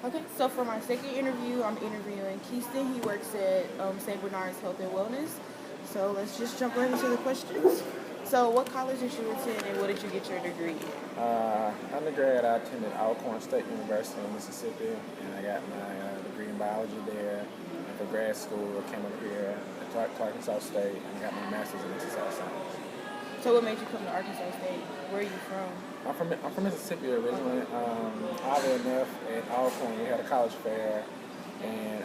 Okay, so for my second interview, I'm interviewing Keaston. He works at St. Bernard's Health and Wellness. So let's just jump right into the questions. So, what college did you attend, and what did you get your degree in? Undergrad, I attended Alcorn State University in Mississippi, and I got my degree in biology there. And for grad school, I came up here at Arkansas State and got my master's in exercise science. So, what made you come to Arkansas State? Where are you from? I'm from Mississippi originally. Oddly enough, at Alcorn, we had a college fair, and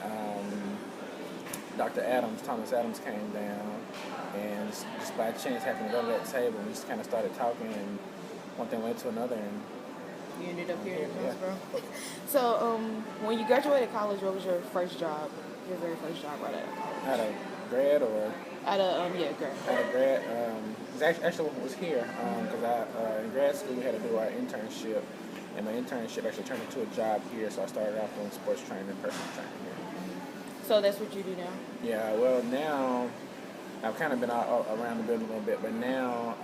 Thomas Adams came down, and just by chance happened to go to that table, and we just kind of started talking, and one thing led to another, and You ended up here in Hillsborough. So, when you graduated college, what was your first job? Your very first job right out of college? out of grad or Out of grad. out of grad, actually was here because in grad school we had to do our internship, and my internship actually turned into a job here, so I started off doing sports training and personal training here. So that's what you do now. Yeah, well now I've kind of been out around the building a little bit, but now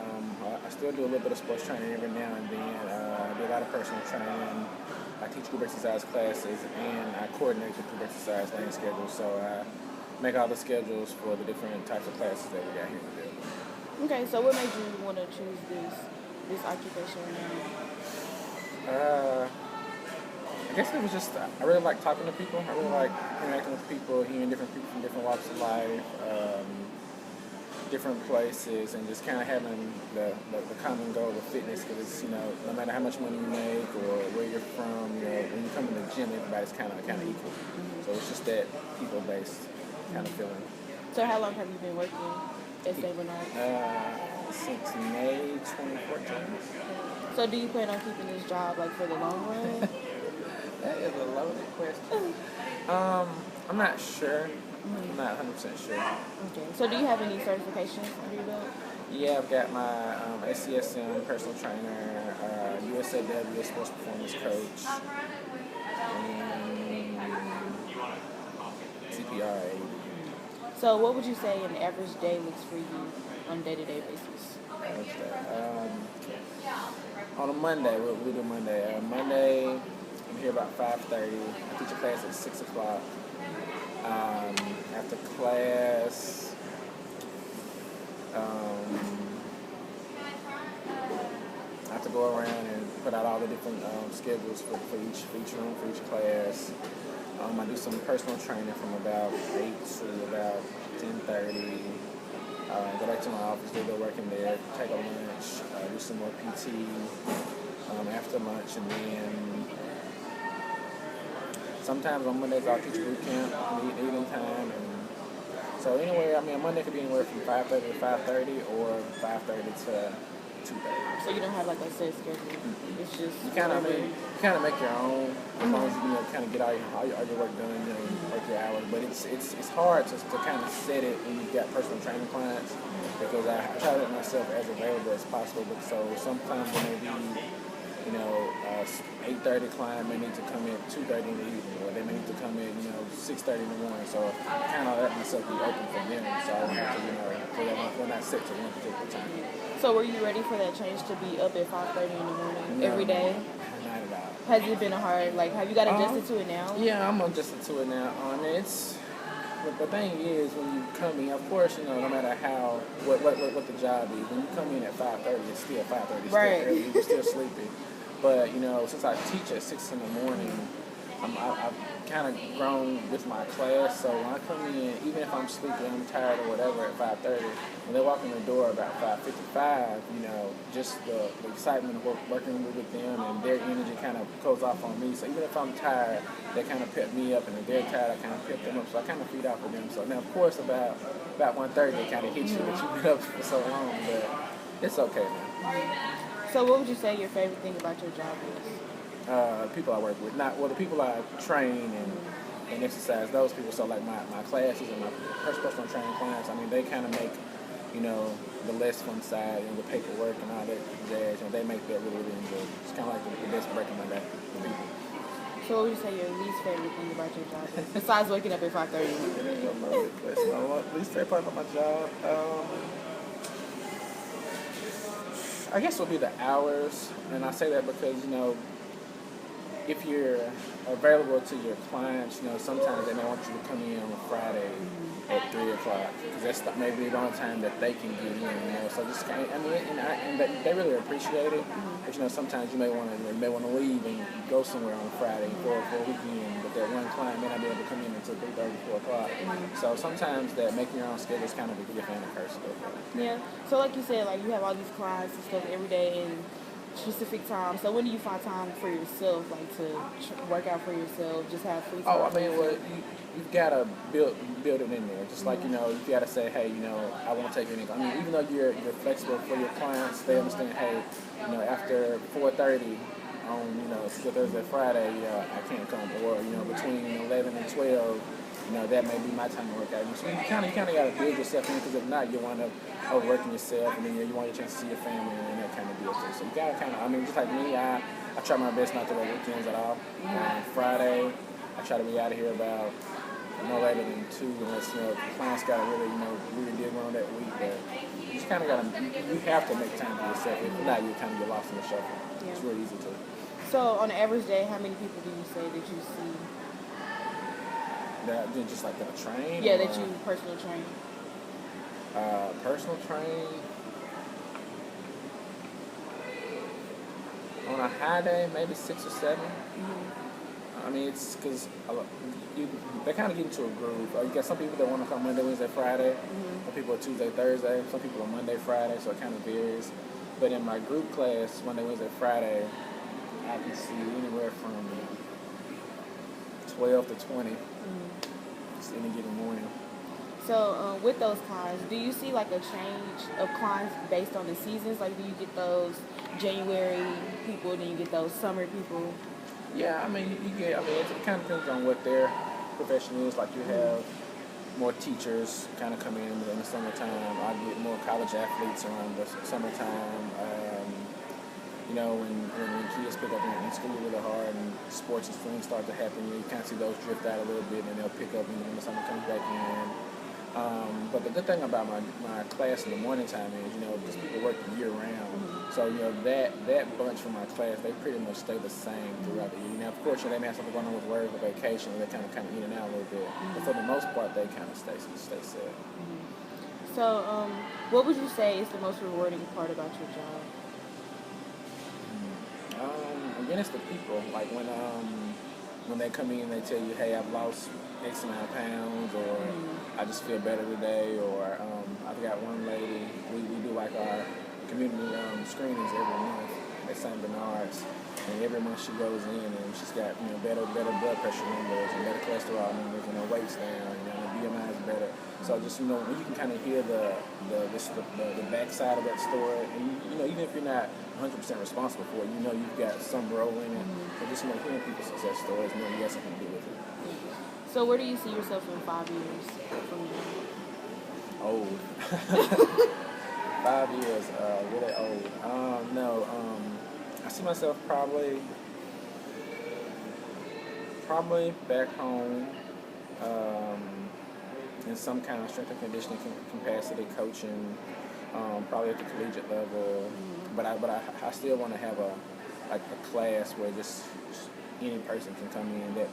I still do a little bit of sports training every now and then. I do a lot of personal training. I teach group exercise classes, and I coordinate the group exercise training schedule. So I make all the schedules for the different types of classes that we got here in the building. Okay, so what made you want to choose this occupation now? I guess it was just, I really like talking to people. I really like interacting with people, hearing different people from different walks of life, different places, and just kind of having the common goal of fitness, because no matter how much money you make or where you're from, when you come to the gym, everybody's kind of equal. So it's just that people-based kind of feeling. So how long have you been working at St. Bernard? Since May 2014. So do you plan on keeping this job for the long run? That is a loaded question. I'm not sure. I'm not 100% sure. Okay. So do you have any certifications under your belt? Yeah, I've got my SCSM personal trainer, USAW sports performance coach, and CPRA. So what would you say an average day looks for you on a day-to-day basis? What's that? On a Monday, what we do Monday? Monday, I'm here about 5:30. I teach a class at 6 o'clock. After class, I have to go around and put out all the different schedules for each room, for each class. I do some personal training from about 8 to about 10:30. Go back to my office, do the work in there, take a lunch, do some more PT after lunch, and then sometimes on Mondays I'll teach boot camp, eating time, and so anyway, a Monday could be anywhere from 5:30 to 5:30 or 5:30 to 2:30. So you don't have a set schedule. Mm-hmm. It's just you kind of make your own, as long as you kind of get all your work done, work your hours. But it's hard to kind of set it when you've got personal training clients, because I try to make myself as available as possible. But so sometimes when they be 8:30 client may need to come in at 2:30 in the evening, or they may need to come in 6:30 in the morning. So I kind of let myself be open for them, so I don't have to so that we're not set to one particular time. So were you ready for that change to be up at 5:30 in the morning every day? Not at all. Has it been hard? Have you got adjusted to it now? Yeah, I'm adjusted to it now. But the thing is, when you come in, of course, no matter what the job is, when you come in at 5:30, it's still 5:30. Right. Still early, you're still sleepy. But since I teach at 6 in the morning, I've kind of grown with my class. So when I come in, even if I'm sleepy, I'm tired or whatever at 5:30, when they walk in the door about 5:55, just the excitement of working with them and their energy kind of goes off on me. So even if I'm tired, they kind of pep me up, and if they're tired, I kind of pep them up. So I kind of feed off of them. So now, of course, about 1:30, it kind of hits you that you've been up for so long, but it's okay now. So what would you say your favorite thing about your job is? People I work with. The people I train and exercise, those people. So like my classes and my personal training clients, they kind of make, the less fun side and the paperwork and all that jazz, they make that really, really enjoyable. It's kind of like the best break in my day for people. So what would you say your least favorite thing about your job is? Besides waking up at 5:30? Least favorite part about my job? I guess it would be the hours, and I say that because if you're available to your clients, sometimes they may want you to come in on a Friday at 3 o'clock because that's maybe the only time that they can get in. So just kind of, and they really appreciate it. But sometimes you may want to leave and go somewhere on a Friday for a weekend, but that one client may not be able to come in until 3:30, 4 o'clock. So sometimes that making your own schedule is kind of a gift and a curse. Yeah. So like you said, like you have all these clients and stuff every day and specific time. So when do you find time for yourself, like to work out for yourself, just have free time? You've got to build it in there. Just like, you've got to say, hey, I won't take any. Even though you're flexible for your clients, they understand, hey, after 4:30 on, Thursday, Friday, I can't come. Or, between 11 and 12, that may be my time to work out. So you kind of got to build yourself in, because if not, you wind up overworking yourself, and then you want your chance to see your family and that kind of deal too. So you got to just like me, I try my best not to work weekends at all. Friday, I try to be out of here about no later than 2, unless clients got to really dig on that week. But you just kind of got to, you have to make time for yourself. If not, you kind of get lost in the shuffle. Yeah. It's really easy to. So on an average day, how many people do you say that you see? That just like that train? Yeah, that you personal train. Personal train. On a high day, maybe 6 or 7. It's because they kind of get into a groove. You got some people that want to come Monday, Wednesday, Friday. Some people are Tuesday, Thursday. Some people are Monday, Friday, so it kind of varies. But in my group class, Monday, Wednesday, Friday, I can see anywhere from 12 to 20 just any given morning. So with those clients, do you see like a change of clients based on the seasons? Like, do you get those January people, then you get those summer people? Yeah, you get. It kind of depends on what their profession is. Like, you have more teachers kind of come in the summertime. I get more college athletes around the summertime. When kids pick up in school really hard and sports and things start to happen, you kind of see those drift out a little bit, and they'll pick up when the summer comes back in. But the good thing about my class in the morning time is, because people work year round. So, that bunch from my class, they pretty much stay the same throughout the year. Now, of course, they may have something going on with work or vacation, and they kind of in and out a little bit. But for the most part, they kind of stay set. So, what would you say is the most rewarding part about your job? Again, it's the people. Like when they come in, they tell you, hey, I've lost X amount of pounds, or I just feel better today, or I've got one lady, we do like our community screenings every month at St. Bernard's, and every month she goes in and she's got better blood pressure numbers and better cholesterol numbers, and her weight's down, and her BMI is better. So just when you can kind of hear the backside of that story, and even if you're not 100% responsible for it, you've got some role in it. So just hearing people's success stories, you got something to do with it. So where do you see yourself in 5 years from now? Old. 5 years, really old. No, I see myself probably back home in some kind of strength and conditioning capacity, coaching, probably at the collegiate level. But I still want to have a class where just any person can come in, that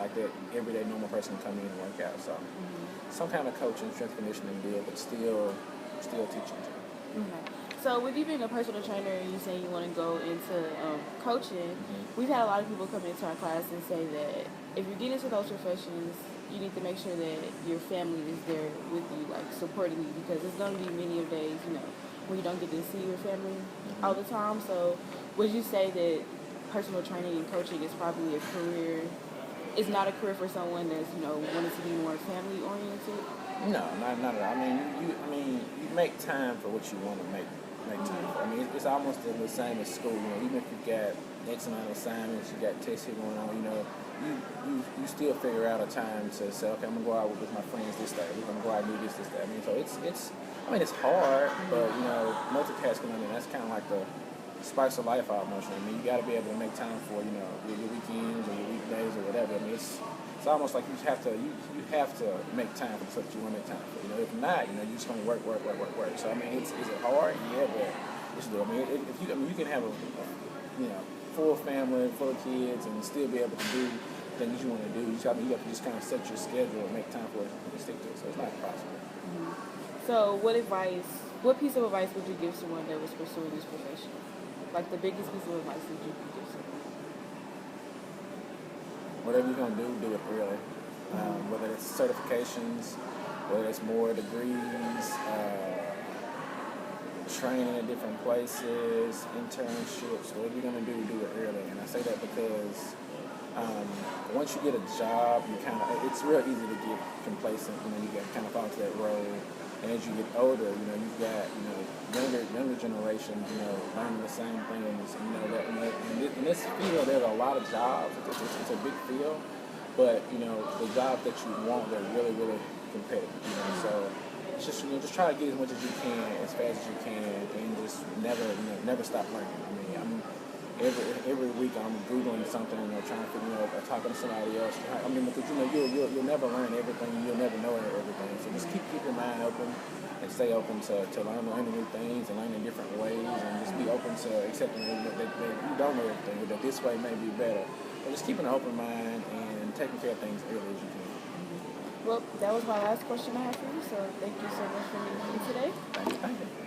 everyday normal person can come in and work out. So some kind of coaching, strength conditioning deal, but still teaching too. So with you being a personal trainer and you saying you want to go into coaching, we've had a lot of people come into our class and say that if you get into those professions, you need to make sure that your family is there with you, like supporting you, because there's going to be many of days, when you don't get to see your family all the time. So would you say that personal training and coaching is probably a career, is not a career for someone that's, wanting to be more family oriented? No, not at all. You make time for what you want to make time for. It's almost the same as school. Even if you've got X amount of assignments, you got tests going on, you still figure out a time to say, okay, I'm gonna go out with my friends this day. We're gonna go out and do this day. So it's hard, but multitasking. That's kind of like the spice of life almost. You got to be able to make time for your weekends or your weekdays or whatever. It's almost like you have to make time for the stuff that you want to make time for. If not, you're just gonna work. So is it hard? Yeah, but it's doable. If you can have a full family, full of kids, and still be able to do things you want to do. You have to just kind of set your schedule and make time for it and stick to it. So it's not possible. So what piece of advice would you give someone that was pursuing this profession? Like the biggest piece of advice that you could give someone? Whatever you're going to do it early. Whether it's certifications, whether it's more degrees, training at different places, internships, whatever you're going to do it early. And I say that because once you get a job, it's real easy to get complacent. You get kind of fall into that road. And as you get older, you've got younger generations, learning the same things. In this field, there's a lot of jobs. It's a big field, but the jobs that you want, they're really, really competitive. So it's just just try to get as much as you can, as fast as you can, and just never stop learning. Every week I'm Googling something, trying to figure out, talking to somebody else. Because you'll never learn everything, you'll never know everything. So just keep your mind open and stay open to learning new things and learning different ways, and just be open to accepting that you don't know everything, but that this way may be better. But just keeping an open mind and taking care of things early as you can. Well, that was my last question I have for you. So thank you so much for meeting me today. Thank you.